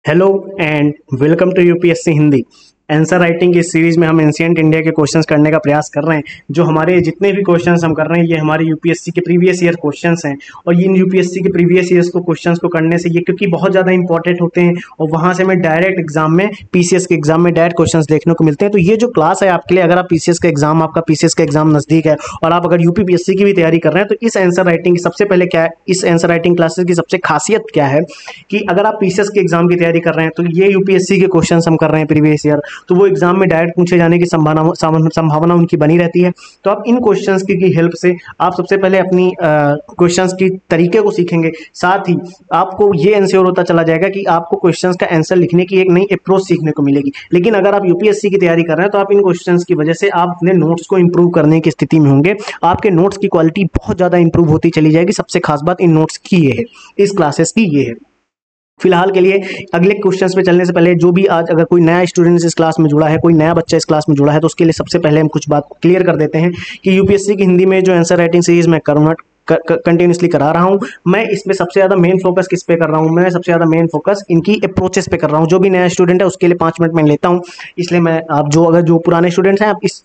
Hello and welcome to UPSC Hindi. Answer writing की series में हम एंशिएंट इंडिया के क्वेश्चंस करने का प्रयास कर रहे हैं। जो हमारे जितने भी क्वेश्चंस हम कर रहे हैं ये हमारे यूपीएससी के प्रीवियस ईयर क्वेश्चंस हैं। और इन यूपीएससी के प्रीवियस ईयर्स को क्वेश्चंस को करने से ये क्योंकि बहुत ज़्यादा इंपॉर्टेंट होते हैं और वहाँ से हमें डायरेक्ट एग्जाम में पीसीएस के एग्जाम में डायरेक्ट क्वेश्चंस देखने को मिलते हैं। तो ये जो क्लास है आपके लिए, अगर आप पीसीएस का एग्जाम आपका पीसीएस का एग्जाम नजदीक है और आप अगर यूपीपीएससी की भी तैयारी कर रहे हैं तो इस आंसर राइटिंग की सबसे पहले क्या है, इस आंसर राइटिंग क्लासेस की सबसे खासियत क्या है कि अगर आप पीसीएस के एग्जाम की तैयारी कर रहे हैं तो ये यूपीएससी के क्वेश्चन हम कर रहे हैं प्रीवियस ईयर, तो वो एग्जाम में डायरेक्ट पूछे जाने की संभावना उनकी बनी रहती है। तो आप इन क्वेश्चंस की हेल्प से आप सबसे पहले अपनी क्वेश्चंस की तरीके को सीखेंगे। साथ ही आपको ये इंश्योर होता चला जाएगा कि आपको क्वेश्चंस का आंसर लिखने की एक नई अप्रोच सीखने को मिलेगी। लेकिन अगर आप यूपीएससी की तैयारी कर रहे हैं तो आप इन क्वेश्चंस की वजह से आप अपने नोट्स को इंप्रूव करने की स्थिति में होंगे। आपके नोट्स की क्वालिटी बहुत ज़्यादा इंप्रूव होती चली जाएगी। सबसे खास बात इन नोट्स की ये है, इस क्लासेस की ये है। फिलहाल के लिए अगले क्वेश्चंस पे चलने से पहले जो भी आज अगर कोई नया स्टूडेंट इस क्लास में जुड़ा है, कोई नया बच्चा इस क्लास में जुड़ा है, तो उसके लिए सबसे पहले हम कुछ बात क्लियर कर देते हैं कि यूपीएससी की हिंदी में जो आंसर राइटिंग सीरीज मैं करूँगा कंटिन्यूसली करा रहा हूं, मैं इसमें सबसे ज्यादा मेन फोकस किस पे कर रहा हूं, मैं सबसे ज्यादा मेन फोकस इनकी अप्रोचेस पे कर रहा हूं। जो भी नया स्टूडेंट है उसके लिए 5 मिनट मैं लेता हूं, इसलिए मैं आप जो पुराने स्टूडेंट्स हैं आप इस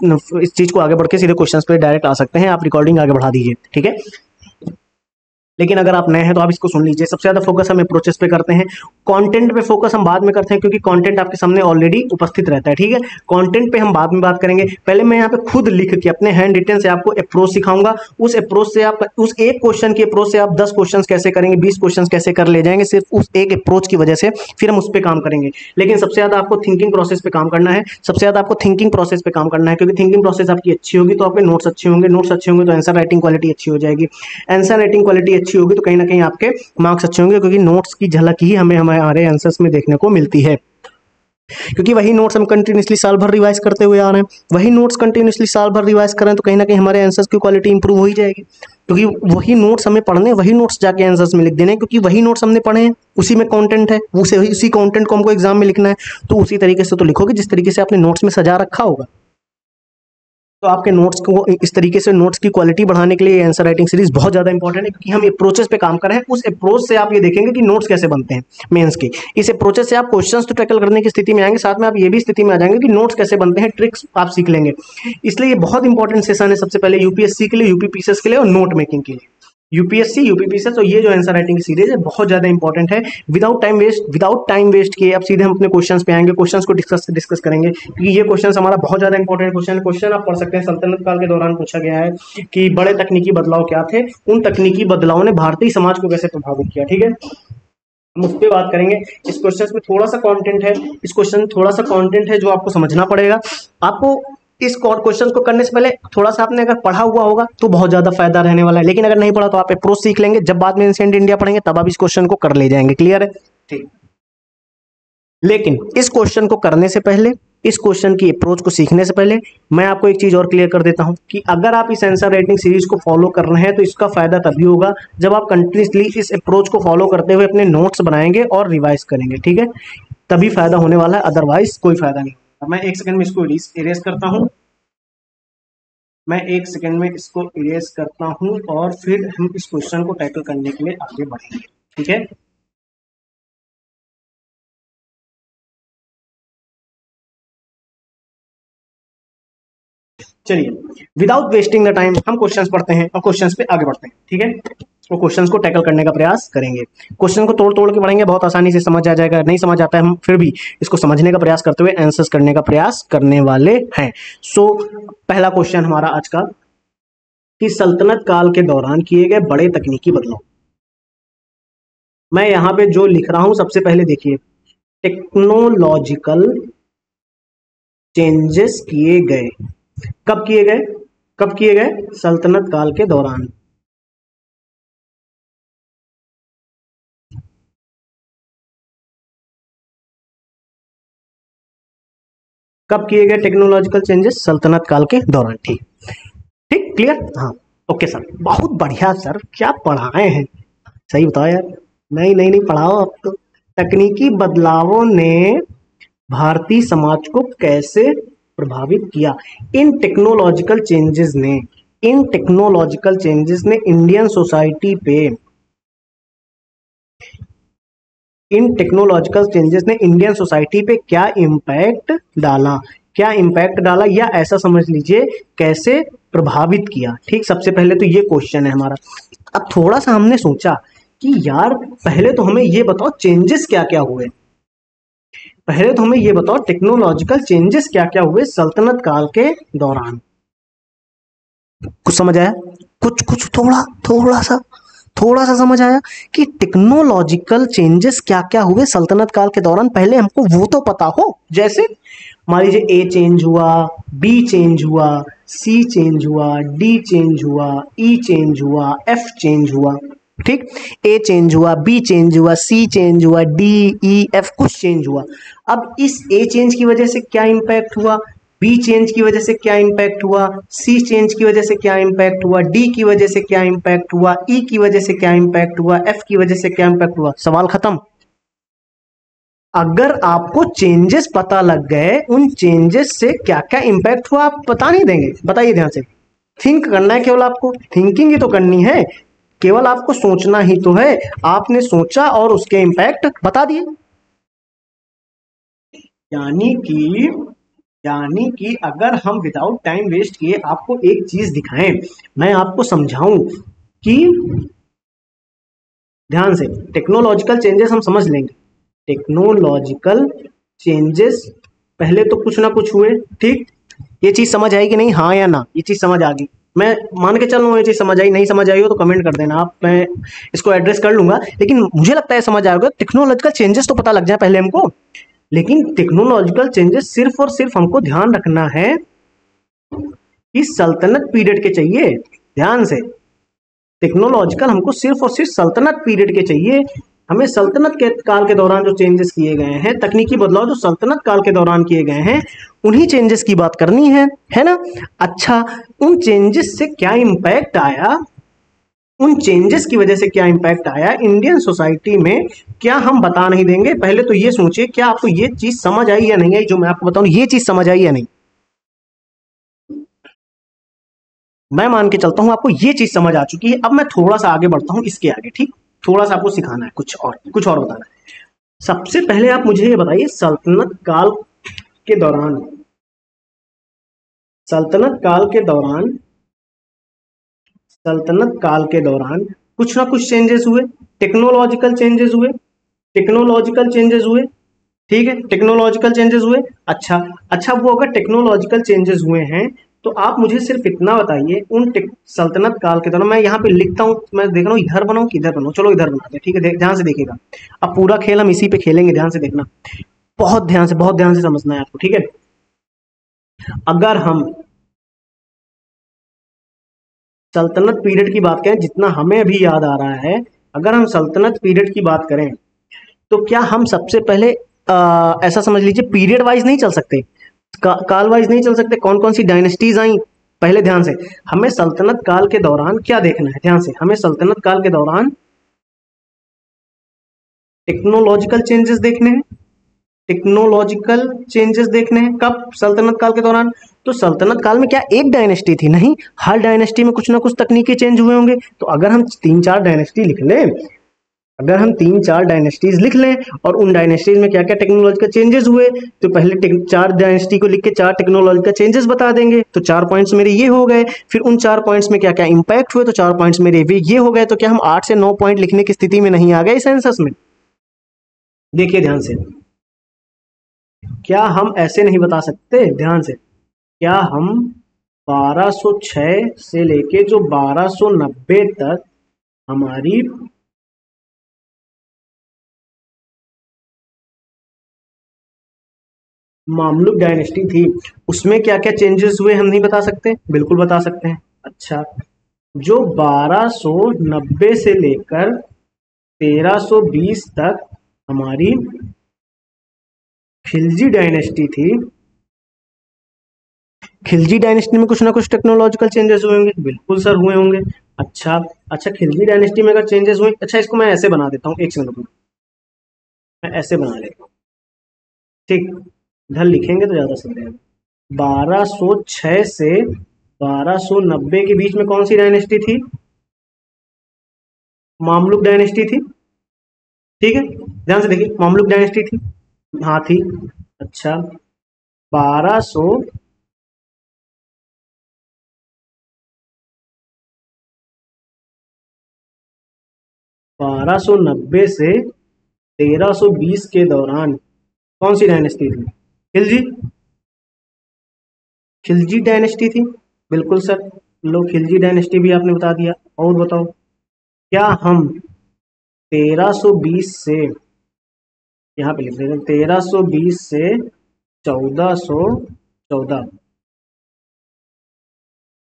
चीज को आगे बढ़ के सीधे क्वेश्चंस पे डायरेक्ट आ सकते हैं। आप रिकॉर्डिंग आगे बढ़ा दीजिए, ठीक है। लेकिन अगर आप नए हैं तो आप इसको सुन लीजिए। सबसे ज्यादा फोकस हम अप्रोचेस पे करते हैं, कंटेंट पे फोकस हम बाद में करते हैं क्योंकि कंटेंट आपके सामने ऑलरेडी उपस्थित रहता है, ठीक है। कंटेंट पे हम बाद में बात करेंगे। पहले मैं यहाँ पे खुद लिख के अपने हैंड रिटन से आपको अप्रोच सिखाऊंगा। उस अप्रोच से आप उस एक क्वेश्चन की अप्रोच से आप 10 क्वेश्चन कैसे करेंगे, 20 क्वेश्चन कैसे कर ले जाएंगे, सिर्फ उस एक अप्रोच की वजह से। फिर हम उस पर काम करेंगे। लेकिन सबसे ज्यादा आपको थिंकिंग प्रोसेस पे काम करना है, सबसे ज्यादा आपको थिंकिंग प्रोसेस पे काम करना है क्योंकि थिंकिंग प्रोसेस आपकी अच्छी होगी तो आपके नोट्स अच्छे होंगे, नोट्स अच्छे होंगे तो आंसर राइटिंग क्वालिटी अच्छी हो जाएगी। आंसर राइटिंग क्वालिटी अच्छी होगी तो कहीं ना कहीं आपके मार्क्स अच्छे होंगे क्योंकि नोट्स की झलक ही हमें हमारे आंसर्स में देखने को मिलती है। क्योंकि वही नोट्स हम कंटिन्यूसली साल भर रिवाइज करते हुए आ रहे हैं, वही नोट्स कंटिन्यूसली साल भर रिवाइज करें तो कहीं ना कहीं हमारे आंसर्स की क्वालिटी इंप्रूव हो ही जाएगी। क्योंकि वही नोट्स हमें पढ़ने, वही नोट्स जाके आंसर्स में लिख देने, क्योंकि वही नोट्स हमने पढ़े हैं, उसी में कंटेंट है, उसी कंटेंट को हमको एग्जाम में लिखना है। तो उसी तरीके से तो लिखोगे जिस तरीके से आपने नोट्स में सजा रखा होगा। तो आपके नोट्स को इस तरीके से नोट्स की क्वालिटी बढ़ाने के लिए आंसर राइटिंग सीरीज बहुत ज़्यादा इंपॉर्टेंट है क्योंकि हम अप्रोचेस पे काम कर रहे हैं। उस अप्रोच से आप ये देखेंगे कि नोट्स कैसे बनते हैं मेंस के। इस अप्रोचेस से आप क्वेश्चंस तो टैकल करने की स्थिति में आएंगे, साथ में आप ये भी स्थिति में आ जाएंगे कि नोट्स कैसे बनते हैं, ट्रिक्स आप सीख लेंगे। इसलिए ये बहुत इंपॉर्टेंट सेशन है सबसे पहले यूपीएससी के लिए, यूपीपीसीएस के लिए और नोट मेकिंग के लिए। यूपीएससी यूपीपीसीएस, तो ये जो आंसर राइटिंग सीरीज है बहुत ज्यादा इंपॉर्टेंट है। विदाउट टाइम वेस्ट किए अब सीधे हम अपने क्वेश्चंस पे आएंगे, क्वेश्चंस को डिस्कस करेंगे क्योंकि ये क्वेश्चन हमारा बहुत ज्यादा इंपॉर्टेंट क्वेश्चन आप पढ़ सकते हैं। सल्तनत काल के दौरान पूछा गया है कि बड़े तकनीकी बदलाव क्या थे, उन तकनीकी बदलावों ने भारतीय समाज को कैसे प्रभावित किया, ठीक है। हम उस पर बात करेंगे। इस क्वेश्चन में थोड़ा सा कंटेंट है, इस क्वेश्चन में थोड़ा सा कंटेंट है जो आपको समझना पड़ेगा। आपको इस क्वेश्चन को करने से पहले थोड़ा सा आपने अगर पढ़ा हुआ होगा तो बहुत ज्यादा फायदा रहने वाला है, लेकिन अगर नहीं पढ़ा तो आप अप्रोच सीख लेंगे। जब बाद में एंशिएंट इंडिया पढ़ेंगे तब आप इस क्वेश्चन को कर ले जाएंगे, क्लियर है, ठीक। लेकिन इस क्वेश्चन को करने से पहले, इस क्वेश्चन की अप्रोच को सीखने से पहले मैं आपको एक चीज और क्लियर कर देता हूं कि अगर आप इस आंसर राइटिंग सीरीज को फॉलो कर रहे हैं तो इसका फायदा तभी होगा जब आप कंटिन्यूसली इस अप्रोच को फॉलो करते हुए अपने नोट्स बनाएंगे और रिवाइज करेंगे, ठीक है। तभी फायदा होने वाला है, अदरवाइज कोई फायदा नहीं। अब मैं एक सेकंड में इसको इरेज करता हूं, मैं एक सेकंड में इसको इरेज करता हूं और फिर हम इस क्वेश्चन को टैकल करने के लिए आगे बढ़ेंगे, ठीक है। चलिए विदाउट वेस्टिंग द टाइम हम क्वेश्चंस पढ़ते हैं और क्वेश्चंस पे आगे बढ़ते हैं, ठीक है। वो क्वेश्चंस को टैकल करने का प्रयास करेंगे। क्वेश्चन को तोड़ तोड़ के पढ़ेंगे, बहुत आसानी से समझ आ जाएगा। नहीं समझ आता है हम फिर भी इसको समझने का प्रयास करते हुए आंसर्स करने का प्रयास करने वाले हैं। सो पहला क्वेश्चन हमारा आज का कि सल्तनत काल के दौरान किए गए बड़े तकनीकी बदलाव। मैं यहाँ पे जो लिख रहा हूं सबसे पहले देखिए, टेक्नोलॉजिकल चेंजेस किए गए। कब किए गए, कब किए गए, सल्तनत काल के दौरान। कब किए गए टेक्नोलॉजिकल चेंजेस, सल्तनत काल के दौरान, ठीक। ठीक, क्लियर, हाँ। ओके सर, बहुत बढ़िया सर, क्या पढ़ाए हैं, सही बताओ यार। नहीं नहीं नहीं पढ़ाओ अब तो। तकनीकी बदलावों ने भारतीय समाज को कैसे प्रभावित किया। इन टेक्नोलॉजिकल चेंजेस ने इंडियन सोसाइटी पे इन टेक्नोलॉजिकल चेंजेस ने इंडियन सोसाइटी पे क्या इम्पैक्ट डाला, क्या इम्पैक्ट डाला, या ऐसा समझ लीजिए कैसे प्रभावित किया। ठीक, सबसे पहले तो ये क्वेश्चन है हमारा। अब थोड़ा सा हमने सोचा कि यार पहले तो हमें ये बताओ चेंजेस क्या क्या हुए, पहले तो हमें ये बताओ टेक्नोलॉजिकल चेंजेस क्या क्या हुए सल्तनत काल के दौरान। कुछ समझ आया? कुछ कुछ थोड़ा सा समझ आया कि टेक्नोलॉजिकल चेंजेस क्या क्या हुए सल्तनत काल के दौरान, पहले हमको वो तो पता हो। जैसे मान लीजिए ए चेंज हुआ, बी चेंज हुआ, सी चेंज हुआ, डी चेंज हुआ, ई चेंज हुआ, एफ चेंज हुआ। ठीक, ए चेंज हुआ, बी चेंज हुआ, सी चेंज हुआ, डी ई एफ कुछ चेंज हुआ। अब इस ए चेंज की वजह से क्या इंपैक्ट हुआ, बी चेंज की वजह से क्या इंपैक्ट हुआ, सी चेंज की वजह से क्या इंपैक्ट हुआ, डी की वजह से क्या इंपैक्ट हुआ, ई की वजह से क्या इंपैक्ट हुआ, एफ की वजह से क्या इंपैक्ट हुआ। सवाल खत्म। अगर आपको चेंजेस पता लग गए, उन चेंजेस से क्या क्या इंपैक्ट हुआ आप बता नहीं देंगे? बताइए ध्यान से, थिंक करना है, केवल आपको थिंकिंग ही तो करनी है, केवल आपको सोचना ही तो है। आपने सोचा और उसके इंपैक्ट बता दिए। यानी कि यानी कि अगर हम विदाउट टाइम वेस्ट किए आपको एक चीज दिखाएं, मैं आपको समझाऊं कि ध्यान से टेक्नोलॉजिकल चेंजेस हम समझ लेंगे। टेक्नोलॉजिकल चेंजेस पहले तो कुछ ना कुछ हुए। ठीक, ये चीज समझ आई कि नहीं, हाँ या ना? ये चीज समझ आ गई, मैं मान के चल रहा हूँ ये चीज समझ आई। नहीं समझ आई हो तो कमेंट कर देना आप, मैं इसको एड्रेस कर लूंगा, लेकिन मुझे लगता है समझ आएगा। टेक्नोलॉजिकल चेंजेस तो पता लग जाए पहले हमको, लेकिन टेक्नोलॉजिकल चेंजेस सिर्फ और सिर्फ हमको ध्यान रखना है कि सल्तनत पीरियड के चाहिए। ध्यान से, टेक्नोलॉजिकल हमको सिर्फ और सिर्फ सल्तनत पीरियड के चाहिए। हमें सल्तनत के काल के दौरान जो चेंजेस किए गए हैं, तकनीकी बदलाव जो सल्तनत काल के दौरान किए गए हैं, उन्हीं चेंजेस की बात करनी है ना? अच्छा, उन चेंजेस से क्या इंपैक्ट आया, उन चेंजेस की वजह से क्या इंपैक्ट आया इंडियन सोसाइटी में, क्या हम बता नहीं देंगे? पहले तो ये सोचिए, क्या आपको ये चीज समझ आई या नहीं आई? जो मैं आपको बताऊं, ये चीज समझ आई या नहीं? मैं मान के चलता हूं आपको ये चीज समझ आ चुकी है। अब मैं थोड़ा सा आगे बढ़ता हूं इसके आगे। ठीक, थोड़ा सा आपको सिखाना है, कुछ और बताना है। सबसे पहले आप मुझे ये बताइए, के दौरान सल्तनत काल के दौरान सल्तनत काल के दौरान कुछ ना कुछ चेंजेस हुए, टेक्नोलॉजिकल चेंजेस हुए, टेक्नोलॉजिकल चेंजेस हुए। ठीक है, टेक्नोलॉजिकल चेंजेस हुए। अच्छा अच्छा, वो अगर टेक्नोलॉजिकल चेंजेस हुए हैं तो आप मुझे सिर्फ इतना बताइए, उन सल्तनत काल के दौरान, मैं यहाँ पे लिखता हूँ, मैं देख रहा हूँ इधर बनाऊँ कि इधर बनाऊँ, चलो इधर बनाते हैं। ठीक है, ध्यान से देखिएगा, अब पूरा खेल हम इसी पे खेलेंगे, ध्यान से देखना, बहुत ध्यान से समझना है आपको। ठीक है, अगर हम सल्तनत पीरियड की बात करें, जितना हमें अभी याद आ रहा है, अगर हम सल्तनत पीरियड की बात करें तो क्या हम सबसे पहले ऐसा समझ लीजिए पीरियड वाइज नहीं चल सकते, काल वाइज नहीं चल सकते, कौन कौन सी डायनेस्टीज आई? पहले ध्यान से, हमें सल्तनत काल के दौरान क्या देखना है? ध्यान से, हमें सल्तनत काल के दौरान टेक्नोलॉजिकल चेंजेस देखने हैं। टेक्नोलॉजिकल चेंजेस देखने हैं कब? सल्तनत काल के दौरान। तो सल्तनत काल में क्या एक डायनेस्टी थी? नहीं, हर डायनेस्टी में कुछ ना कुछ तकनीकी चेंज हुए होंगे। तो अगर हम तीन चार डायनेस्टी लिख लें, अगर हम तीन चार डायनेस्टीज लिख लें और उन डायनेस्टीज में क्या क्या टेक्नोलॉजिकल चेंजेस हुए, तो पहले चार डायनेस्टी को लिख के चार टेक्नोलॉजिकल चेंजेस बता देंगे, तो 4 पॉइंट्स मेरे ये हो गए। फिर उन 4 पॉइंट्स में क्या क्या इंपैक्ट हुए, तो 4 पॉइंट्स मेरे ये हो गए। तो क्या हम 8 से 9 पॉइंट लिखने की स्थिति में नहीं आ गए इस आंसर्स में? देखिए ध्यान से, क्या हम ऐसे नहीं बता सकते? ध्यान से, क्या हम 1206 से लेके जो 1290 तक हमारी मामलुक डायनेस्टी थी, उसमें क्या क्या चेंजेस हुए हम नहीं बता सकते? बिल्कुल बता सकते हैं। अच्छा, जो 1290 से लेकर 1320 तक हमारी खिलजी डायनेस्टी थी, खिलजी डायनेस्टी में कुछ ना कुछ टेक्नोलॉजिकल चेंजेस हुए होंगे। बिल्कुल सर, हुए होंगे। अच्छा अच्छा, खिलजी डायनेस्टी में अगर चेंजेस हुए, अच्छा इसको मैं ऐसे बना देता हूँ, एक सेकंड, मैं ऐसे बना लेता हूँ। ठीक, इधर लिखेंगे तो ज्यादा सही रहेगा। 1206 से 1290 के बीच में कौन सी डायनेस्टी थी? मामलुक डायनेस्टी थी। ठीक है, ध्यान से देखिए, मामलुक डायनेस्टी थी, हाँ थी। अच्छा, 1200 1290 से 1320 के दौरान कौन सी डायनेस्टी थी? खिलजी, खिलजी डायनेस्टी थी। बिल्कुल सर, लो खिलजी डायनेस्टी भी आपने बता दिया। और बताओ, क्या हम 1320 से, यहाँ पे लिख देते हैं 1320 से 1414,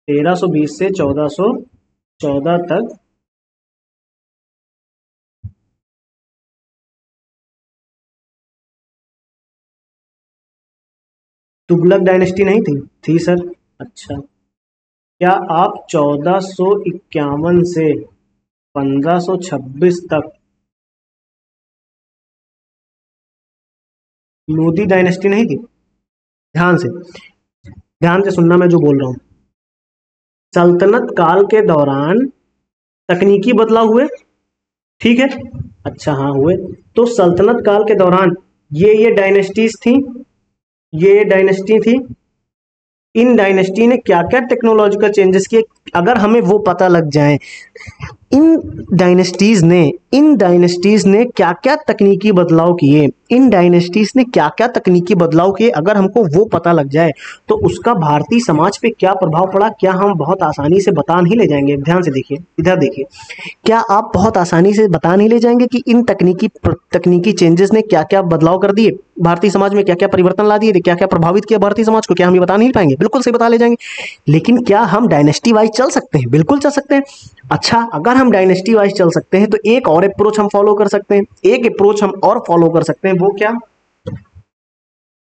1320 से 1414 तक तुगलक डायनेस्टी नहीं थी? थी सर। अच्छा, क्या आप 1451 से 1526 तक लोधी डायनेस्टी नहीं थी? ध्यान से, ध्यान से सुनना मैं जो बोल रहा हूँ। सल्तनत काल के दौरान तकनीकी बदलाव हुए, ठीक है। अच्छा हाँ हुए। तो सल्तनत काल के दौरान ये डायनेस्टीज थी, ये डायनेस्टी थी। इन डायनेस्टी ने क्या क्या टेक्नोलॉजिकल चेंजेस किए, अगर हमें वो पता लग जाए, इन डायनेस्टीज ने क्या क्या तकनीकी बदलाव किए, इन डायनेस्टीज ने क्या क्या तकनीकी बदलाव किए, अगर हमको वो पता लग जाए तो उसका भारतीय समाज पे क्या प्रभाव पड़ा, क्या हम बहुत आसानी से बता नहीं ले जाएंगे। ध्यान से देखिए, इधर देखिए, क्या आप बहुत आसानी से बता नहीं ले जाएंगे कि इन तकनीकी चेंजेस ने क्या क्या बदलाव कर दिए, भारतीय समाज में क्या क्या परिवर्तन ला दिए, क्या क्या प्रभावित किया भारतीय समाज को, क्या हम ये बता नहीं पाएंगे? बिल्कुल सही बता ले जाएंगे। लेकिन क्या हम डायनेस्टी वाइज चल सकते हैं? बिल्कुल चल सकते हैं। अच्छा, अगर हम डायनेस्टी वाइज चल सकते हैं तो एक और अप्रोच हम फॉलो कर सकते हैं, एक अप्रोच हम और फॉलो कर सकते हैं, वो क्या?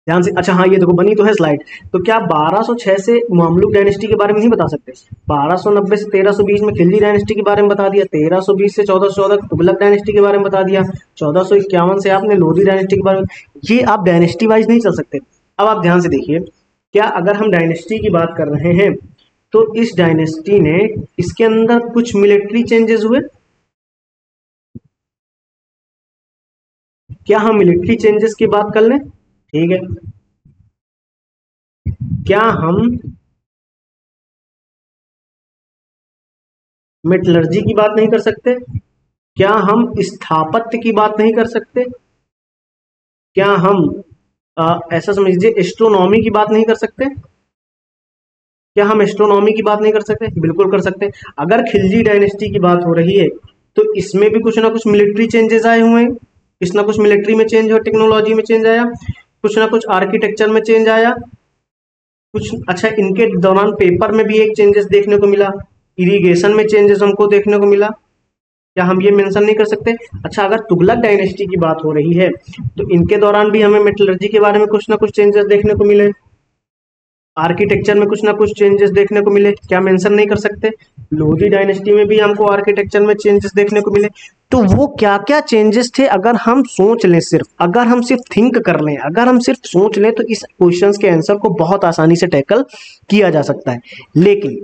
ध्यान से, अच्छा हाँ ये देखो बनी तो है स्लाइड। तो क्या 1206 से मामलुक डायनेस्टी के बारे में नहीं बता सकते? 1290 से 1320 में खिलजी डायनेस्टी के बारे में बता दिया, 1320 से 1414 तुगलक डायनेस्टी के बारे में बता दिया, 1451 से आपने लोधी डायनेस्टी के बारे में। ये आप डायनेस्टी वाइज नहीं चल सकते। अब आप ध्यान से देखिए, क्या अगर हम डायनेस्टी की बात कर रहे हैं तो इस डायनेस्टी ने, इसके अंदर कुछ मिलिट्री चेंजेस हुए, क्या हम मिलिट्री चेंजेस की बात कर लें? ठीक है। क्या हम मेटलर्जी की बात नहीं कर सकते? क्या हम स्थापत्य की बात नहीं कर सकते? क्या हम ऐसा समझ लीजिए एस्ट्रोनॉमी की बात नहीं कर सकते? क्या हम एस्ट्रोनॉमी की बात नहीं कर सकते? बिल्कुल कर सकते हैं। अगर खिलजी डायनेस्टी की बात हो रही है तो इसमें भी कुछ ना कुछ मिलिट्री चेंजेस आए हुए हैं, कुछ ना कुछ मिलिट्री में चेंज हो, टेक्नोलॉजी में चेंज आया, कुछ ना कुछ आर्किटेक्चर में चेंज आया, कुछ अच्छा इनके दौरान पेपर में भी एक चेंजेस देखने को मिला, इरिगेशन में चेंजेस हमको देखने को मिला। क्या हम ये मेंशन नहीं कर सकते? अच्छा, अगर तुगलक डायनेस्टी की बात हो रही है तो इनके दौरान भी हमें मेटलर्जी के बारे में कुछ ना कुछ चेंजेस देखने को मिले, आर्किटेक्चर में कुछ ना कुछ चेंजेस देखने को मिले, क्या मेंशन नहीं कर सकते? लोधी डायनेस्टी में भी हमको आर्किटेक्चर में चेंजेस देखने को मिले। तो वो क्या क्या चेंजेस थे, अगर हम सोच लें, सिर्फ अगर हम सिर्फ थिंक कर लें, अगर हम सिर्फ सोच लें, तो इस क्वेश्चंस के आंसर को बहुत आसानी से टैकल किया जा सकता है। लेकिन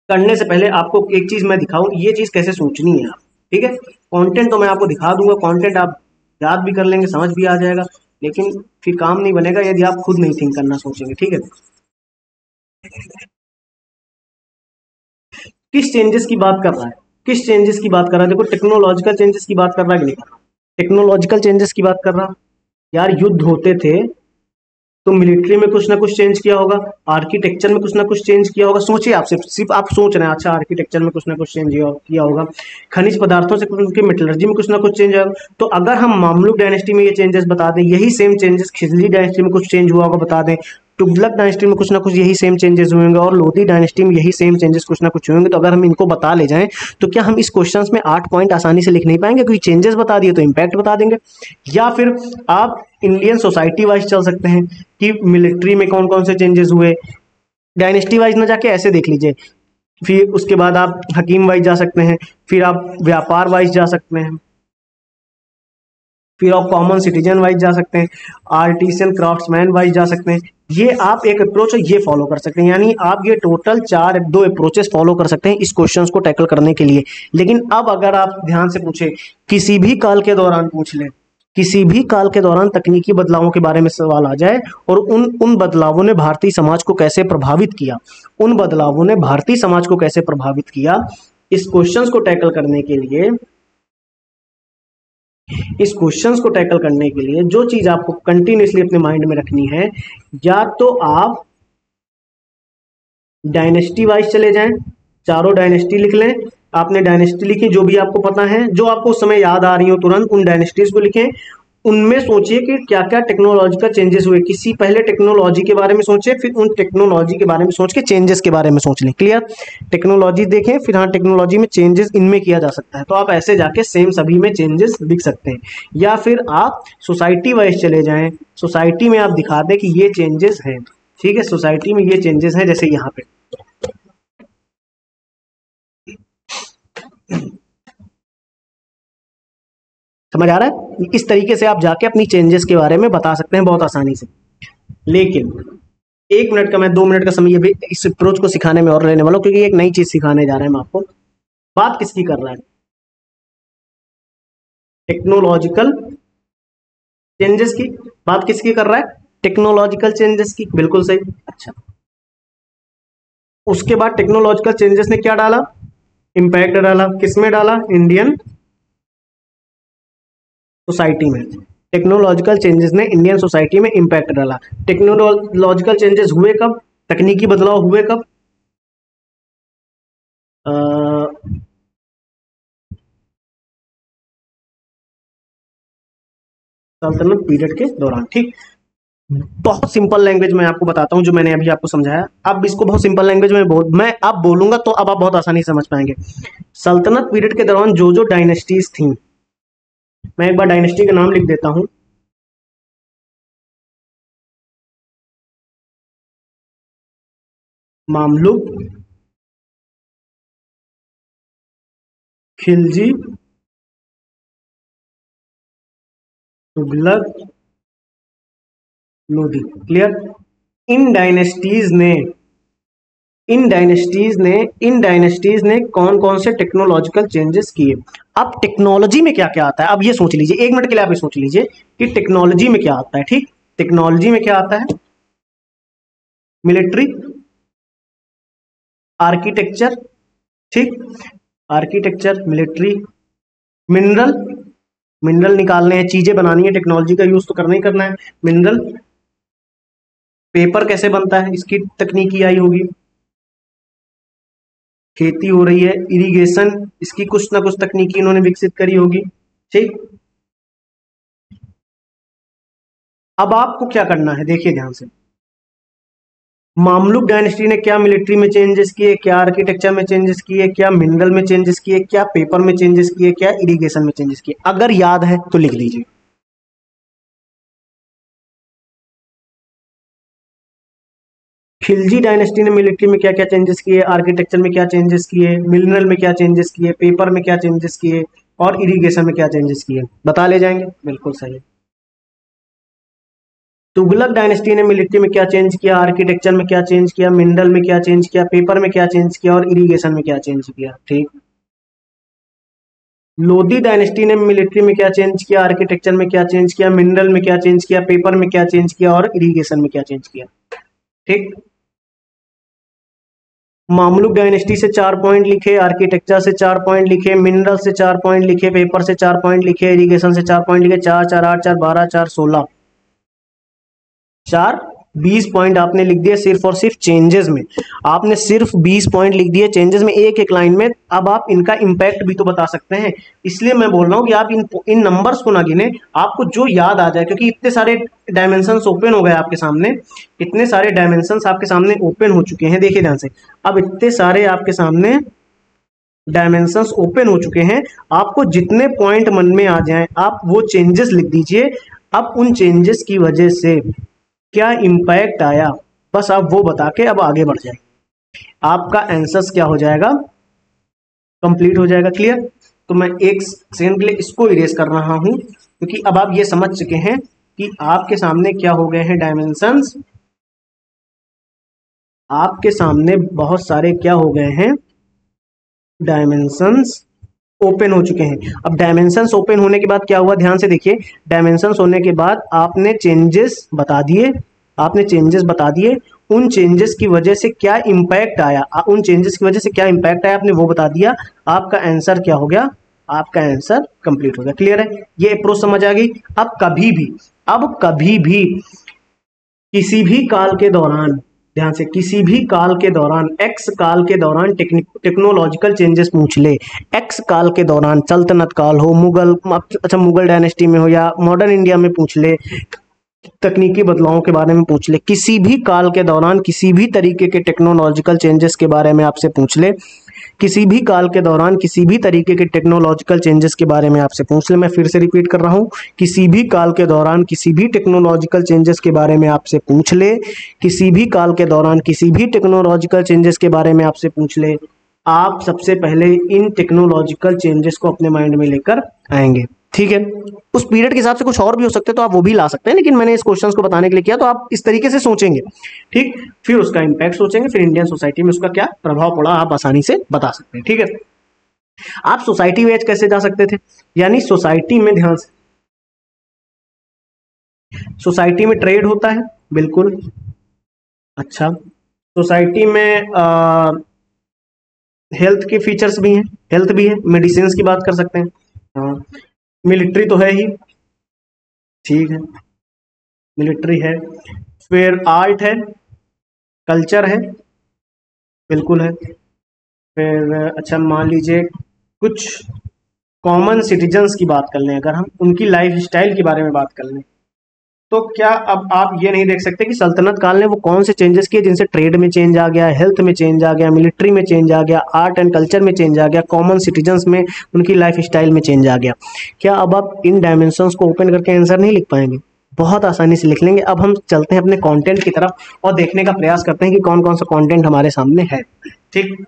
करने से पहले आपको एक चीज मैं दिखाऊं, ये चीज कैसे सोचनी है आप, ठीक है। कंटेंट तो मैं आपको दिखा दूंगा, कंटेंट आप याद भी कर लेंगे, समझ भी आ जाएगा, लेकिन फिर काम नहीं बनेगा यदि आप खुद नहीं थिंक करना सोचेंगे, ठीक है। किस चेंजेस की बात कर रहा है, किस चेंजेस की बात कर रहा है? देखो टेक्नोलॉजिकल चेंजेस की बात कर रहा है कि नहीं कर रहा? टेक्नोलॉजिकल चेंजेस की बात कर रहा। यार युद्ध होते थे तो मिलिट्री में कुछ ना कुछ चेंज किया होगा, आर्किटेक्चर में कुछ ना कुछ चेंज किया होगा। सोचिए, आप सिर्फ सिर्फ आप सोच रहे हैं, अच्छा आर्किटेक्चर में कुछ ना कुछ चेंज किया होगा, खनिज पदार्थों से उनके मेटलर्जी में कुछ ना कुछ चेंज आएगा। तो अगर हम मामलुक डायनेस्टी में ये चेंजेस बता दें, यही सेम चेंजेस खिजली डायनेस्टी में कुछ चेंज हुआ होगा बता दें, तुगलक डायनेस्टी में कुछ ना कुछ यही सेम चेंजेस हुए होंगे, और लोधी डायनेस्टी में यही सेम चेंजेस कुछ ना कुछ हुए होंगे, तो अगर हम इनको बता ले जाएं तो क्या हम इस क्वेश्चन में 8 पॉइंट आसानी से लिख नहीं पाएंगे? क्योंकि चेंजेस बता दिए तो इम्पैक्ट बता देंगे। या फिर आप इंडियन सोसाइटी वाइज चल सकते हैं कि मिलिट्री में कौन कौन से चेंजेस हुए, डायनेस्टी वाइज ना जाके ऐसे देख लीजिए। फिर उसके बाद आप हकीम वाइज जा सकते हैं, फिर आप व्यापार वाइज जा सकते हैं। फिर आप कॉमन सिटीजन वाइज जा सकते हैं, आर्टिसन क्राफ्ट्समैन वाइज जा सकते हैं। ये आप एक अप्रोच है ये फॉलो कर सकते हैं, यानी आप ये टोटल दो अप्रोचेस फॉलो कर सकते हैं इस क्वेश्चंस को टैकल करने के लिए। लेकिन अब अगर आप ध्यान से पूछे, किसी भी काल के दौरान पूछ ले, किसी भी काल के दौरान तकनीकी बदलावों के बारे में सवाल आ जाए और उन बदलावों ने भारतीय समाज को कैसे प्रभावित किया, उन बदलावों ने भारतीय समाज को कैसे प्रभावित किया, इस क्वेश्चंस को टैकल करने के लिए, इस क्वेश्चंस को टैकल करने के लिए जो चीज आपको कंटिन्यूसली अपने माइंड में रखनी है, या तो आप डायनेस्टी वाइज चले जाएं, चारों डायनेस्टी लिख लें। आपने डायनेस्टी लिखी जो भी आपको पता है, जो आपको उस समय याद आ रही हो तुरंत उन डायनेस्टीज को लिखें। उनमें सोचिए कि क्या क्या टेक्नोलॉजिकल चेंजेस हुए, किसी पहले टेक्नोलॉजी के बारे में सोचिए, फिर उन टेक्नोलॉजी के बारे में सोच के चेंजेस के बारे में सोच लें। क्लियर? टेक्नोलॉजी देखें, फिर हाँ टेक्नोलॉजी में चेंजेस इनमें किया जा सकता है, तो आप ऐसे जाके सेम सभी में चेंजेस लिख सकते हैं। या फिर आप सोसाइटी वाइज चले जाएं, सोसाइटी में आप दिखा दें कि ये चेंजेस हैं। ठीक है, सोसाइटी में ये चेंजेस हैं, जैसे यहाँ पे समझ आ रहा है? इस तरीके से आप जाके अपनी चेंजेस के बारे में बता सकते हैं बहुत आसानी से। लेकिन 1 मिनट का, मैं 2 मिनट का समय भी इस अप्रोच को सिखाने में और लेने वाला हूं, क्योंकि एक नई चीज सिखाने जा रहे हैं हम आपको। बात किसकी कर रहा है? टेक्नोलॉजिकल चेंजेस की बात किसकी कर रहा है? टेक्नोलॉजिकल चेंजेस की, बिल्कुल सही। अच्छा, उसके बाद टेक्नोलॉजिकल चेंजेस ने क्या डाला? इंपैक्ट डाला। किसमें डाला? इंडियन सोसाइटी में। टेक्नोलॉजिकल चेंजेस ने इंडियन सोसाइटी में इंपैक्ट डाला। टेक्नोलॉजिकल चेंजेस हुए कब? तकनीकी बदलाव हुए कब? सल्तनत पीरियड के दौरान। ठीक, बहुत सिंपल लैंग्वेज में आपको बताता हूं जो मैंने अभी आपको समझाया। अब इसको बहुत सिंपल लैंग्वेज में मैं अब बोलूंगा तो अब आप बहुत आसानी से समझ पाएंगे। सल्तनत पीरियड के दौरान जो जो डायनेस्टीज थी, मैं एक बार डायनेस्टी का नाम लिख देता हूं। मामलुक, खिलजी, तुगलक, लोधी। क्लियर? इन डायनेस्टीज ने इन डायनेस्टीज ने कौन कौन से टेक्नोलॉजिकल चेंजेस किए। अब टेक्नोलॉजी में क्या क्या आता है, अब ये सोच लीजिए, 1 मिनट के लिए आप ये सोच लीजिए कि टेक्नोलॉजी में क्या आता है। ठीक, टेक्नोलॉजी में क्या आता है? Military, architecture. ठीक, आर्किटेक्चर, मिलिट्री, मिनरल, मिनरल निकालने हैं, चीजें बनानी है, टेक्नोलॉजी का यूज तो करना ही करना है। मिनरल, पेपर कैसे बनता है इसकी तकनीकी आई होगी, खेती हो रही है, इरिगेशन, इसकी कुछ ना कुछ तकनीकी इन्होंने विकसित करी होगी। ठीक, अब आपको क्या करना है, देखिए ध्यान से। मामलुक डायनेस्टी ने क्या मिलिट्री में चेंजेस किए, क्या आर्किटेक्चर में चेंजेस किए, क्या मिनरल में चेंजेस किए, क्या पेपर में चेंजेस किए, क्या इरिगेशन में चेंजेस किए? अगर याद है तो लिख दीजिए। खिलजी डायनेस्टी ने मिलिट्री में क्या क्या चेंजेस किए, आर्किटेक्चर में क्या चेंजेस किए, मिनरल में क्या चेंजेस किए, पेपर में क्या चेंजेस किए, और इरिगेशन में क्या चेंजेस किए? बता ले जाएंगे, बिल्कुल सही। तुगलक डायनेस्टी ने मिलिट्री में क्या चेंज किया, आर्किटेक्चर में क्या चेंज किया, मिनरल में क्या चेंज किया, पेपर में क्या चेंज किया, और इरिगेशन में क्या चेंज किया? ठीक। लोधी डायनेस्टी ने मिलिट्री में क्या चेंज किया, आर्किटेक्चर में क्या चेंज किया, मिनरल में क्या चेंज किया, पेपर में क्या चेंज किया, और इरिगेशन में क्या चेंज किया? ठीक। मामलुक डायनेस्टी से 4 पॉइंट लिखे, आर्किटेक्चर से 4 पॉइंट लिखे, मिनरल से 4 पॉइंट लिखे, पेपर से 4 पॉइंट लिखे, इरिगेशन से 4 पॉइंट लिखे। 4 4 8 4 12 4 16, 4 20 पॉइंट आपने लिख दिए सिर्फ और सिर्फ चेंजेस में। आपने सिर्फ 20 पॉइंट लिख दिए चेंजेस में, एक एक लाइन में। अब आप इनका इंपैक्ट भी तो बता सकते हैं, इसलिए मैं बोल रहा हूं कि आप इन नंबर्स को ना गिने, आपको जो याद आ जाए, क्योंकि इतने सारे डायमेंशंस ओपन हो गए आपके सामने, इतने सारे डायमेंशंस आपके सामने ओपन हो चुके हैं। देखिए ध्यान से, अब इतने सारे आपके सामने डायमेंशंस ओपन हो चुके हैं, आपको जितने पॉइंट मन में आ जाएं आप वो चेंजेस लिख दीजिए। अब उन चेंजेस की वजह से क्या इंपैक्ट आया, बस आप वो बता के अब आगे बढ़ जाए, आपका आंसर्स क्या हो जाएगा, कंप्लीट हो जाएगा। क्लियर? तो मैं एक सेकंड के लिए इसको इरेज कर रहा हूं, क्योंकि अब आप ये समझ चुके हैं कि आपके सामने क्या हो गए हैं डायमेंशंस, आपके सामने बहुत सारे क्या हो गए हैं डायमेंशंस ओपन हो चुके हैं। अब डायमेंशंस ओपन होने के बाद क्या हुआ, ध्यान से देखिए, डायमेंशंस होने के बाद आपने चेंजेस बता दिए, आपने चेंजेस बता दिए, उन चेंजेस की वजह से क्या इंपैक्ट आया, उन चेंजेस की वजह से क्या इंपैक्ट आया आपने वो बता दिया, आपका आंसर क्या हो गया, आपका आंसर कंप्लीट हो गया। क्लियर है, ये अप्रोच समझ आ गई। अब कभी भी किसी भी काल के दौरान, ध्यान से, किसी भी काल के दौरान, एक्स काल के दौरान टेक्नोलॉजिकल चेंजेस पूछ ले, एक्स काल के दौरान, सल्तनत काल हो, मुगल, अच्छा मुगल डायनेस्टी में हो या मॉडर्न इंडिया में पूछ ले, तकनीकी बदलावों के बारे में पूछ ले, किसी भी काल के दौरान किसी भी तरीके के टेक्नोलॉजिकल चेंजेस के बारे में आपसे पूछ ले, किसी भी काल के दौरान किसी भी तरीके के टेक्नोलॉजिकल चेंजेस के बारे में आपसे पूछ ले, मैं फिर से रिपीट कर रहा हूं, किसी भी काल के दौरान किसी भी टेक्नोलॉजिकल चेंजेस के बारे में आपसे पूछ ले, किसी भी काल के दौरान किसी भी टेक्नोलॉजिकल चेंजेस के बारे में आपसे पूछ ले, आप सबसे पहले इन टेक्नोलॉजिकल चेंजेस को अपने माइंड में लेकर आएंगे। ठीक है, उस पीरियड के हिसाब से कुछ और भी हो सकते हैं तो आप वो भी ला सकते हैं, लेकिन मैंने इस क्वेश्चंस को बताने के लिए किया, तो आप इस तरीके से सोचेंगे। ठीक, फिर उसका इंपैक्ट सोचेंगे, फिर इंडियन सोसाइटी में उसका क्या प्रभाव पड़ा आप आसानी से बता सकते हैं। ठीक है, आप सोसाइटी वेज कैसे जा सकते थे, यानी सोसाइटी में, ध्यान से, सोसाइटी में ट्रेड होता है, बिल्कुल, अच्छा, सोसाइटी में हेल्थ के फीचर्स भी हैं, हेल्थ भी है, मेडिसिन की बात कर सकते हैं, हाँ, मिलिट्री तो है ही, ठीक है, मिलिट्री है, फिर आर्ट है, कल्चर है, बिल्कुल है, फिर अच्छा मान लीजिए कुछ कॉमन सिटीजन्स की बात कर लें, अगर हम उनकी लाइफ स्टाइल के बारे में बात कर लें, तो क्या अब आप ये नहीं देख सकते कि सल्तनत काल ने वो कौन से चेंजेस किए जिनसे ट्रेड में चेंज आ गया, हेल्थ में चेंज आ गया, मिलिट्री में चेंज आ गया, आर्ट एंड कल्चर में चेंज आ गया, कॉमन सिटीजन्स में उनकी लाइफ स्टाइल में चेंज आ गया। क्या अब आप इन डायमेंशंस को ओपन करके आंसर नहीं लिख पाएंगे, बहुत आसानी से लिख लेंगे। अब हम चलते हैं अपने कंटेंट की तरफ और देखने का प्रयास करते हैं कि कौन कौन सा कंटेंट हमारे सामने है। ठीक,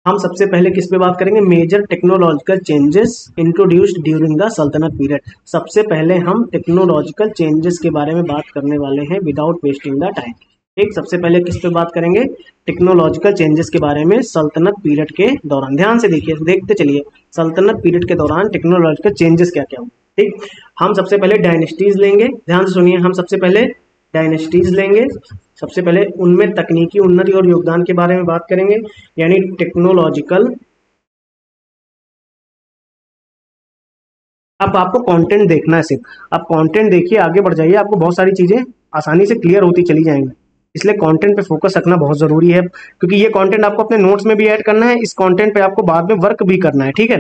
हम सबसे पहले किस पे बात करेंगे, major technological changes introduced during the sultanate period. सबसे पहले हम टेक्नोलॉजिकल चेंजेस के बारे में बात करने वाले हैं विदाउट वेस्टिंग द टाइम। ठीक, सबसे पहले किस पे बात करेंगे, टेक्नोलॉजिकल चेंजेस के बारे में सल्तनत पीरियड के दौरान। ध्यान से देखिए, देखते चलिए सल्तनत पीरियड के दौरान टेक्नोलॉजिकल चेंजेस क्या क्या हुए। ठीक, हम सबसे पहले डायनेस्टीज लेंगे, ध्यान से सुनिए, हम सबसे पहले डायनेस्टीज लेंगे, सबसे पहले उनमें तकनीकी उन्नति और योगदान के बारे में बात करेंगे, यानी टेक्नोलॉजिकल। अब आपको कंटेंट देखना है, सिर्फ आप कंटेंट देखिए, आगे बढ़ जाइए, आपको बहुत सारी चीजें आसानी से क्लियर होती चली जाएंगी। इसलिए कंटेंट पे फोकस रखना बहुत जरूरी है, क्योंकि ये कंटेंट आपको अपने नोट्स में भी ऐड करना है, इस कंटेंट पे आपको बाद में वर्क भी करना है। ठीक है,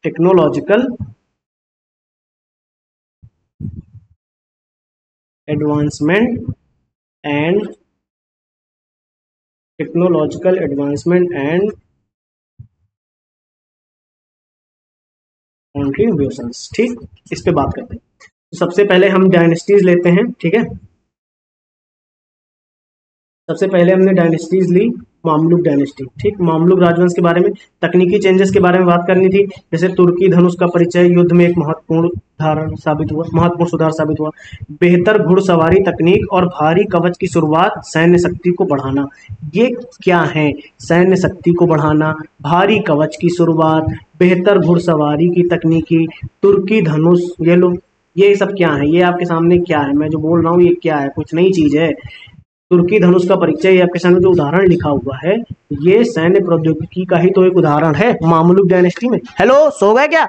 technological advancement and technological advancement and contributions. ठीक, इस पे बात करते हैं। तो सबसे पहले हम डायनेस्टीज लेते हैं। ठीक है, सबसे पहले हमने डायनेस्टीज ली, मामलुक डायनेस्टी। ठीक, मामलुक राजवंश के बारे में, तकनीकी चेंजेस के बारे में बात करनी थी, जैसे तुर्की धनुष का परिचय युद्ध में एक महत्वपूर्ण सुधार साबित हुआ, बेहतर घुड़सवारी तकनीक और भारी कवच की शुरुआत, सैन्य शक्ति को बढ़ाना। ये क्या है, सैन्य शक्ति को बढ़ाना, भारी कवच की शुरुआत, बेहतर घुड़सवारी की तकनीकी, तुर्की धनुष, ये लो, ये सब क्या है, ये आपके सामने क्या है, मैं जो बोल रहा हूँ ये क्या है, कुछ नई चीज है। तुर्की धनुष का परिचय, आपके सामने जो उदाहरण लिखा हुआ है, ये सैन्य प्रौद्योगिकी का ही तो एक उदाहरण है मामलुक डायनेस्टी में। हेलो, सो गए क्या?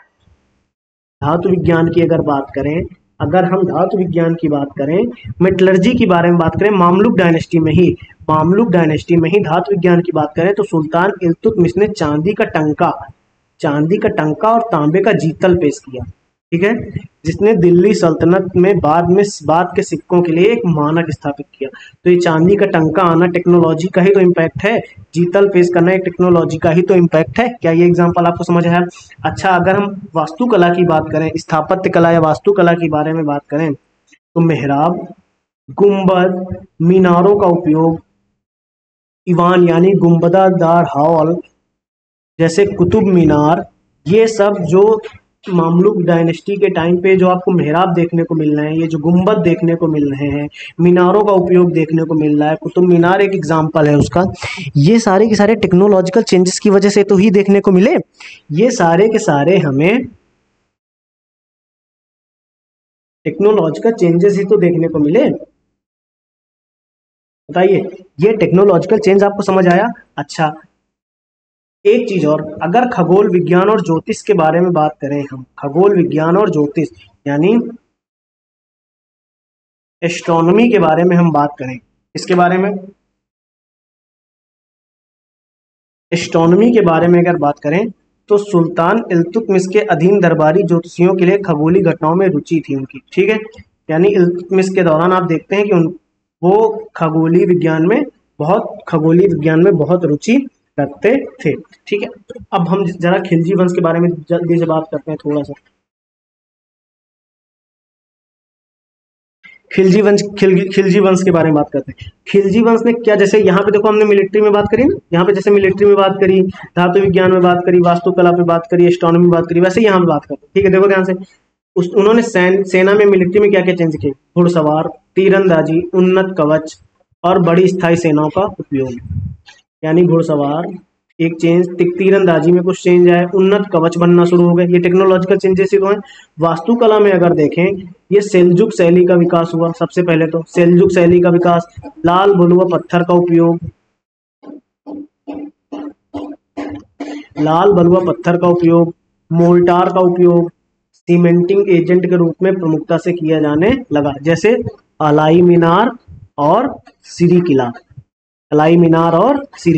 धातु विज्ञान की अगर बात करें, अगर हम धातु विज्ञान की बात करें, मेटलर्जी की बारे में बात करें, मामलुक डायनेस्टी में ही, मामलुक डायनेस्टी में ही धातु विज्ञान की बात करें तो सुल्तान इल्तुतमिश ने चांदी का टंका और तांबे का जीतल पेश किया। ठीक है, जिसने दिल्ली सल्तनत में बाद के सिक्कों के लिए एक मानक स्थापित किया। तो ये चांदी का टंका आना टेक्नोलॉजी का ही तो इम्पैक्ट है, जीतल पेश करना एक टेक्नोलॉजी का ही तो इम्पैक्ट है। क्या ये एग्जांपल आपको समझ आया? अच्छा, अगर हम वास्तुकला की बात करें, स्थापत्य कला या वास्तुकला के बारे में बात करें, तो मेहराब, गुंबद, मीनारों का उपयोग, ईवान यानी गुंबदादार हॉल, जैसे कुतुब मीनार, ये सब जो मामलुक डायनेस्टी के टाइम पे जो आपको मेहराब देखने को मिल रहे हैं, ये जो गुंबद देखने को मिल रहे हैं, मीनारों का उपयोग देखने को मिल रहा है, कुतुब मीनार एक एग्जाम्पल है उसका, ये सारे के सारे टेक्नोलॉजिकल चेंजेस की वजह से तो ही देखने को मिले। ये सारे के सारे हमें टेक्नोलॉजिकल चेंजेस ही तो देखने को मिले। बताइए, ये टेक्नोलॉजिकल चेंज आपको समझ आया? अच्छा, एक चीज और, अगर खगोल विज्ञान और ज्योतिष के बारे में बात करें, हम खगोल विज्ञान और ज्योतिष यानी एस्ट्रोनॉमी के बारे में हम बात करें, इसके बारे में एस्ट्रोनॉमी के बारे में अगर बात करें तो सुल्तान इल्तुतमिश के अधीन दरबारी ज्योतिषियों के लिए खगोलीय घटनाओं में रुचि थी उनकी। ठीक है, यानी इल्तुतमिश के दौरान आप देखते हैं कि वो खगोलीय विज्ञान में बहुत रुचि रखते थे। ठीक है, अब हम जरा खिलजी वंश के बारे में जल्दी से बात करते हैं थोड़ा सा। खिलजी वंश के बारे में बात करते हैं। खिलजी वंश ने क्या, जैसे यहाँ पे देखो हमने मिलिट्री में बात करी ना, यहाँ पे जैसे मिलिट्री में बात करी, धातु विज्ञान में बात करी, वास्तुकला पे बात करी, एस्ट्रोनॉमी में बात करी, वैसे यहाँ पे बात करते हैं। ठीक है, देखो ध्यान से, उन्होंने सेना में मिलिट्री में क्या क्या चेंज किए? घुड़सवार, तीरंदाजी, उन्नत कवच और बड़ी स्थायी सेनाओं का उपयोग। यानी घुड़सवार एक चेंज, तीरंदाजी में कुछ चेंज आए, उन्नत कवच बनना शुरू हो गए, ये टेक्नोलॉजिकल चेंजेस ही तो हैं। वास्तुकला में अगर देखें, ये सेल्जुक शैली का विकास हुआ। सबसे पहले तो सेल्जुक शैली का विकास, लाल बलुआ पत्थर का उपयोग, मोर्टार का उपयोग सीमेंटिंग एजेंट के रूप में प्रमुखता से किया जाने लगा, जैसे अलाई मीनार और सिरी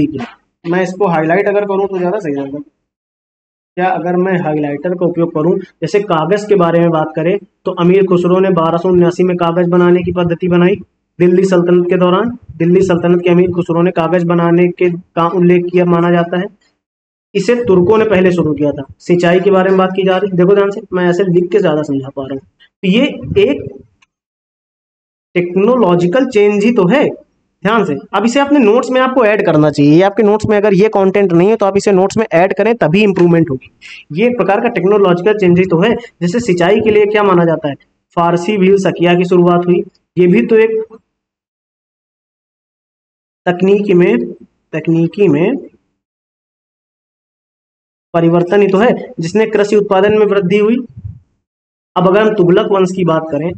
किला। मैं इसको हाईलाइट अगर करूं तो ज्यादा सही रहेगा क्या, अगर मैं हाइलाइटर का उपयोग करूं? जैसे कागज के बारे में बात करें तो अमीर खुसरो ने 1279 में कागज बनाने की पद्धति बनाई। दिल्ली सल्तनत के दौरान दिल्ली सल्तनत के अमीर खुसरो ने कागज बनाने के का उल्लेख किया माना जाता है। इसे तुर्कों ने पहले शुरू किया था। सिंचाई के बारे में बात की जा रही, देखो ध्यान से, मैं ऐसे लिख के ज्यादा समझा पा रहा हूँ। तो ये एक टेक्नोलॉजिकल चेंज ही तो है। ध्यान से, अब इसे अपने नोट्स में आपको ऐड करना चाहिए। ये आपके नोट्स में अगर ये कंटेंट नहीं है तो आप इसे नोट्स में ऐड करें, तभी इंप्रूवमेंट होगी। ये एक प्रकार का टेक्नोलॉजिकल चेंज ही तो है। जैसे सिंचाई के लिए क्या माना जाता है? फारसी व्हील सकिया की शुरुआत हुई। ये भी तो एक तकनीकी में परिवर्तन ही तो है, जिसने कृषि उत्पादन में वृद्धि हुई। अब अगर हम तुगलक वंश की बात करें,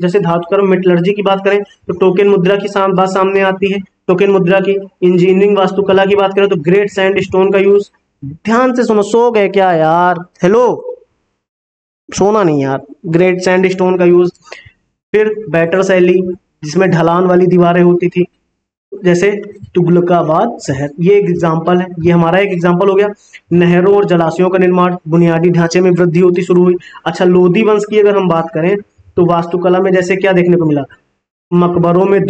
जैसे धातुकर्म मेटलर्जी की बात करें तो टोकन मुद्रा की बात सामने आती है। टोकन मुद्रा की, इंजीनियरिंग वास्तुकला की बात करें तो ग्रेट सैंड स्टोन का यूज। ध्यान से सुनो, सो गए क्या यार? हेलो, सोना नहीं यार। ग्रेट सैंड स्टोन का यूज। फिर बैटर शैली, जिसमें ढलान वाली दीवारें होती थी, जैसे तुगलकाबाद शहर, ये एक एग्जाम्पल है। ये हमारा एक एग्जाम्पल हो गया। नहरों और जलाशयों का निर्माण, बुनियादी ढांचे में वृद्धि होती शुरू हुई। अच्छा, लोधी वंश की अगर हम बात करें तो वास्तुकला में जैसे क्या देखने को मिला? मकबरों में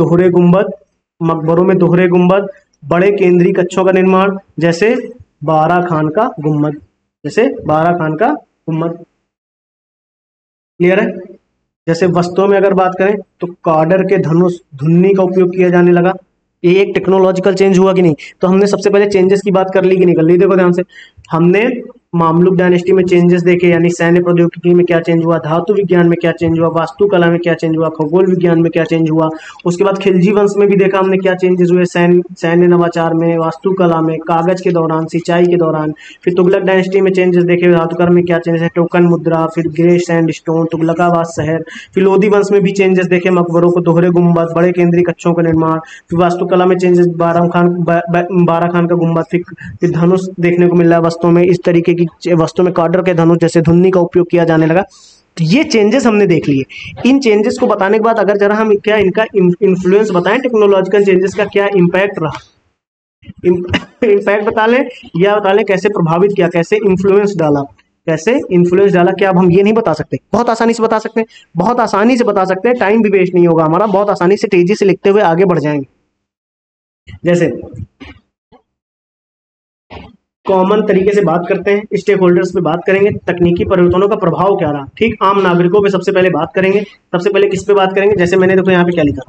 दोहरे गुंबद, बड़े केंद्रीय कक्षों का निर्माण, जैसे बारा खान का गुम्बद। क्लियर है? जैसे वस्त्रों में अगर बात करें तो काडर के धनुष, धुन्नी का उपयोग किया जाने लगा। ये एक टेक्नोलॉजिकल चेंज हुआ कि नहीं? तो हमने सबसे पहले चेंजेस की बात कर ली कि नहीं कर ली? देखो ध्यान से, हमने मामलुक डायनेस्टी में चेंजेस देखे, यानी सैन्य प्रौद्योगिकी में क्या चेंज हुआ, धातु विज्ञान में क्या चेंज हुआ, वास्तुकला में क्या चेंज हुआ, खगोल विज्ञान में क्या चेंज हुआ। उसके बाद खिलजी वंश में भी देखा हमने क्या चेंजेस हुए, सैन्य नवाचार में, वास्तुकला में, कागज के दौरान, सिंचाई के दौरान। फिर तुगलक डायनेस्टी में चेंजेस देखे, धातुकर्म में क्या चेंजेस है, टोकन मुद्रा, फिर ग्रे सैंड स्टोन, तुगलकाबाद शहर। फिर लोधी वंश में भी चेंजेस देखे, मकबरों को दोहरे गुंबद, बड़े केंद्रीय कक्षों का निर्माण। फिर वास्तुकला में चेंजेस, बारा खान का गुंबद। फिर धनुष देखने को मिल रहा है वस्तुओं में, इस तरीके की वस्तुओं में काडर के धनुष जैसे धुन्नी का उपयोग किया जाने लगा। तो ये चेंजेस हमने देख लिए। इन चेंजेस को बताने के बाद अगर जरा हम क्या इनका इन्फ्लुएंस बताएं, टेक्नोलॉजिकल चेंजेस का क्या इम्पैक्ट रहा, इम्पैक्ट बता लें या बता लें कैसे प्रभावित किया, कैसे इन्फ्लुएंस डाला, क्या अब हम ये नहीं बता सकते? बहुत आसानी से बता सकते हैं, टाइम भी वेस्ट नहीं होगा हमारा, बहुत आसानी से तेजी से लिखते हुए आगे बढ़ जाएंगे। जैसे कॉमन तरीके से बात करते हैं, स्टेक होल्डर्स पे बात करेंगे, तकनीकी परिवर्तनों का प्रभाव क्या रहा। ठीक, आम नागरिकों पे सबसे पहले बात करेंगे। सबसे पहले किस पे बात करेंगे? जैसे मैंने देखो यहाँ पे क्या लिखा,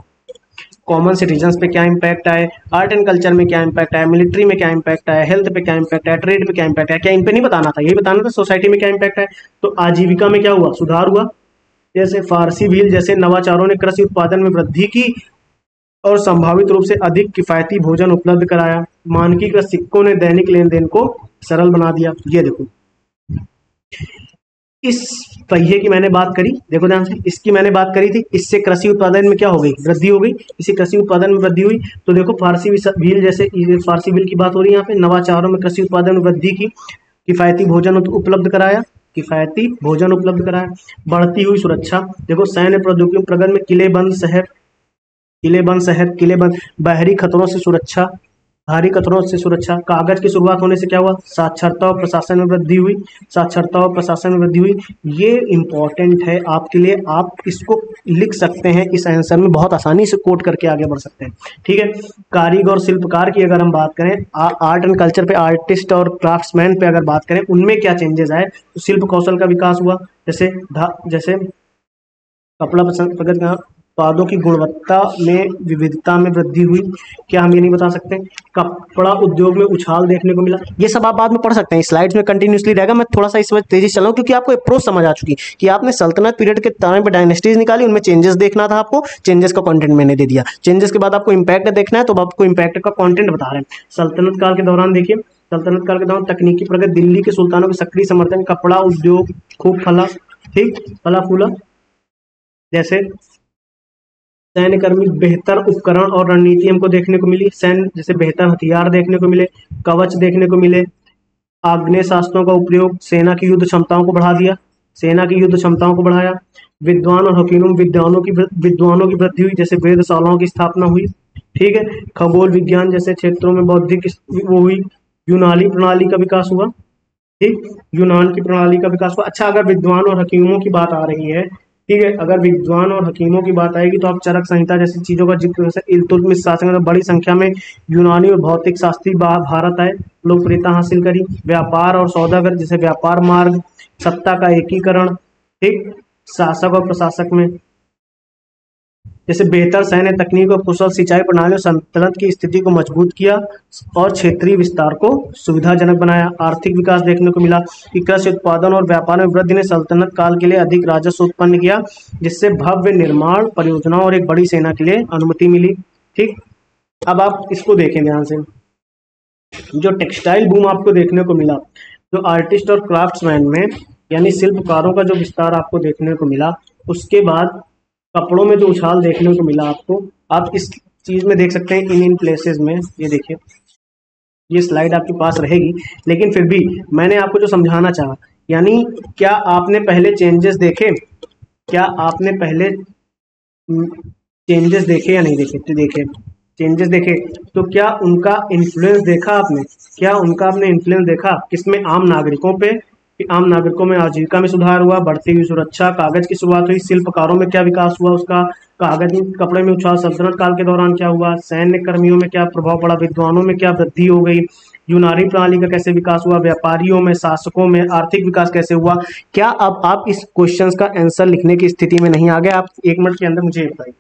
कॉमन सिटीजन्स पे क्या इम्पैक्ट आए, आर्ट एंड कल्चर में क्या इम्पैक्ट आया, मिलिट्री में क्या इम्पैक्ट आया, हेल्थ पे क्या इम्पैक्ट आया, ट्रेड पे क्या इम्पैक्ट आया, क्या इन पे नहीं बताना था, यही बताना था सोसाइटी में क्या इम्पैक्ट है। तो आजीविका में क्या हुआ, सुधार हुआ, जैसे फारसी व्हील जैसे नवाचारों ने कृषि उत्पादन में वृद्धि की और संभावित रूप से अधिक किफायती भोजन उपलब्ध कराया। मानकीकृत सिक्कों ने दैनिक लेन देन को सरल बना दिया। ये देखो, इस पहिए की मैंने बात करी, देखो ध्यान से, इसकी मैंने बात करी थी, इससे कृषि उत्पादन में क्या हो गई, वृद्धि हो गई, इसी कृषि उत्पादन में वृद्धि हुई। तो देखो फारसी व्हील जैसे, फारसी व्हील की बात हो रही है यहाँ पे, नवाचारों में कृषि उत्पादन में वृद्धि की, किफायती भोजन उपलब्ध कराया, किफायती भोजन उपलब्ध कराया, बढ़ती हुई सुरक्षा, देखो सैन्य प्रौद्योगिकी प्रगति में किलेबंद बाहरी खतरों से सुरक्षा, भारी खतरों से सुरक्षा, कागज की शुरुआत होने से क्या हुआ, साक्षरता और प्रशासन में वृद्धि हुई, साक्षरता और प्रशासन में वृद्धि हुई। ये इंपॉर्टेंट है आपके लिए, आप इसको लिख सकते हैं इस आंसर में, बहुत आसानी से कोट करके आगे बढ़ सकते हैं। ठीक है, कारीगर और शिल्पकार की अगर हम बात करें, आर्ट एंड कल्चर पे, आर्टिस्ट और क्राफ्ट्समैन पे अगर बात करें, उनमें क्या चेंजेस आए, तो शिल्प कौशल का विकास हुआ, जैसे कपड़ा प्रगति, उत्पादों की गुणवत्ता में विविधता में वृद्धि हुई। क्या हम ये नहीं बता सकते, कपड़ा उद्योग में उछाल देखने को मिला। ये सब आप बाद में पढ़ सकते हैं, स्लाइड्स में कंटिन्यूसली रहेगा, मैं थोड़ा सा इस वक्त तेजी से चलाऊं क्योंकि आपको अप्रोच समझ आ चुकी कि आपने सल्तनत पीरियड के टाइम पे डायनेस्टीज निकाली, उनमें चेंजेस देखना था आपको, चेंजेस का कंटेंट मैंने दे दिया, चेंजेस के बाद आपको इंपैक्ट देखना है, तो आपको इंपैक्ट का कंटेंट बता रहे हैं। सल्तनत काल के दौरान देखिए, सल्तनत काल के दौरान तकनीकी प्रगति, दिल्ली के सुल्तानों के सक्रिय समर्थन, कपड़ा उद्योग खूब फला, ठीक फला फूला, जैसे सैन्यकर्मी बेहतर उपकरण और रणनीति हमको देखने को मिली, सैन्य जैसे बेहतर हथियार देखने को मिले, कवच देखने को मिले, आग्नेय शास्त्रों का उपयोग सेना की युद्ध क्षमताओं को बढ़ा दिया, सेना की युद्ध क्षमताओं को बढ़ाया, विद्वान और हकीमों विद्वानों की वृद्धि हुई, जैसे वेधशालाओं की स्थापना हुई। ठीक है, खगोल विज्ञान जैसे क्षेत्रों में बौद्धिक वो हुई, यूनानी प्रणाली का विकास हुआ, ठीक, यूनान की प्रणाली का विकास हुआ। अच्छा, अगर विद्वान और हकीमों की बात आ रही है, ठीक है, अगर विद्वान और हकीमों की बात आएगी तो आप चरक संहिता जैसी चीजों का जिक्र, इल्तुतमिश शासन में बड़ी संख्या में यूनानी और भौतिक शास्त्री भारत आए, लोकप्रियता हासिल करी। व्यापार और सौदागर जैसे व्यापार मार्ग, सत्ता का एकीकरण, ठीक, शासक और प्रशासक में, जैसे बेहतर सैन्य तकनीक और कुशल सिंचाई प्रणाली, सल्तनत की स्थिति को मजबूत किया और क्षेत्रीय विस्तार को सुविधाजनक बनाया। आर्थिक विकास देखने को मिला कि कृषि उत्पादन और व्यापार में वृद्धि ने सल्तनत काल के लिए अधिक राजस्व उत्पन्न किया, जिससे भव्य निर्माण परियोजनाओं और एक बड़ी सेना के लिए अनुमति मिली। ठीक, अब आप इसको देखें ध्यान से, जो टेक्सटाइल बूम आपको देखने को मिला, जो आर्टिस्ट और क्राफ्ट्समैन में यानी शिल्पकारों का जो विस्तार आपको देखने को मिला, उसके बाद कपड़ों में जो उछाल देखने को मिला आपको, आप इस चीज में देख सकते हैं इन प्लेसेस में। ये देखिए, ये स्लाइड आपके पास रहेगी, लेकिन फिर भी मैंने आपको जो समझाना चाहा, यानी क्या आपने पहले चेंजेस देखे, क्या आपने पहले चेंजेस देखे या नहीं देखे, तो देखे चेंजेस देखे, तो क्या उनका इन्फ्लुएंस देखा आपने, क्या उनका आपने इन्फ्लुएंस देखा किसमें, आम नागरिकों पे, आम नागरिकों में आजीविका में सुधार हुआ, बढ़ती हुई सुरक्षा, कागज की शुरुआत हुई, शिल्पकारों में क्या विकास हुआ उसका, कागज कपड़े में उछाल, सल्तनत काल के दौरान क्या हुआ, सैन्य कर्मियों में क्या प्रभाव पड़ा, विद्वानों में क्या वृद्धि हो गई, यूनानी प्रणाली का कैसे विकास हुआ, व्यापारियों में, शासकों में आर्थिक विकास कैसे हुआ। क्या अब आप इस क्वेश्चन का आंसर लिखने की स्थिति में नहीं आ गए? आप 1 मिनट के अंदर मुझे बताइए,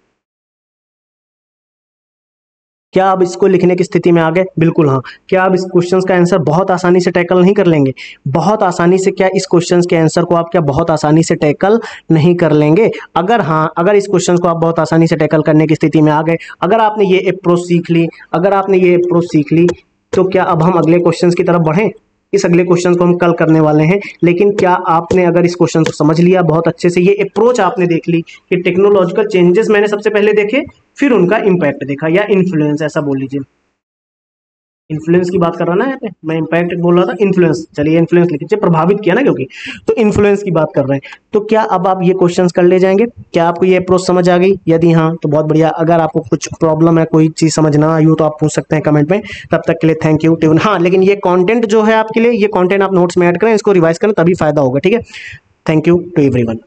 क्या आप इसको लिखने की स्थिति में आ गए? बिल्कुल हाँ। क्या आप इस क्वेश्चंस का आंसर बहुत आसानी से टैकल नहीं कर लेंगे? बहुत आसानी से, क्या इस क्वेश्चंस के आंसर को आप क्या बहुत आसानी से टैकल नहीं कर लेंगे? अगर हाँ, अगर इस क्वेश्चंस को आप बहुत आसानी से टैकल करने की स्थिति में आ गए, अगर आपने ये अप्रोच सीख ली, अगर आपने ये अप्रोच सीख ली, तो क्या अब हम अगले क्वेश्चंस की तरफ बढ़ें? इस अगले क्वेश्चन को हम कल करने वाले हैं, लेकिन क्या आपने अगर इस क्वेश्चन को समझ लिया बहुत अच्छे से, ये अप्रोच आपने देख ली कि टेक्नोलॉजिकल चेंजेस मैंने सबसे पहले देखे, फिर उनका इम्पैक्ट देखा, या इन्फ्लुएंस ऐसा बोल लीजिए, इन्फ्लुएंस की बात कर रहा ना यहाँ पे, मैं इम्पैक्ट बोल रहा था, इन्फ्लुएंस, चलिए इन्फ्लुएंस लिख लीजिए, प्रभावित किया ना, क्योंकि तो इन्फ्लुएंस की बात कर रहे हैं। तो क्या अब आप ये क्वेश्चंस कर ले जाएंगे? क्या आपको ये अप्रोच समझ आ गई? यदि हाँ तो बहुत बढ़िया। अगर आपको कुछ प्रॉब्लम है, कोई चीज समझ ना आई हो, तो आप पूछ सकते हैं कमेंट में। तब तक के लिए थैंक यू। हाँ, लेकिन ये कॉन्टेंट जो है आपके लिए, ये कॉन्टेंट आप नोट्स में ऐड करें, इसको रिवाइज करें, तभी फायदा होगा। ठीक है, थैंक यू टू एवरीवन।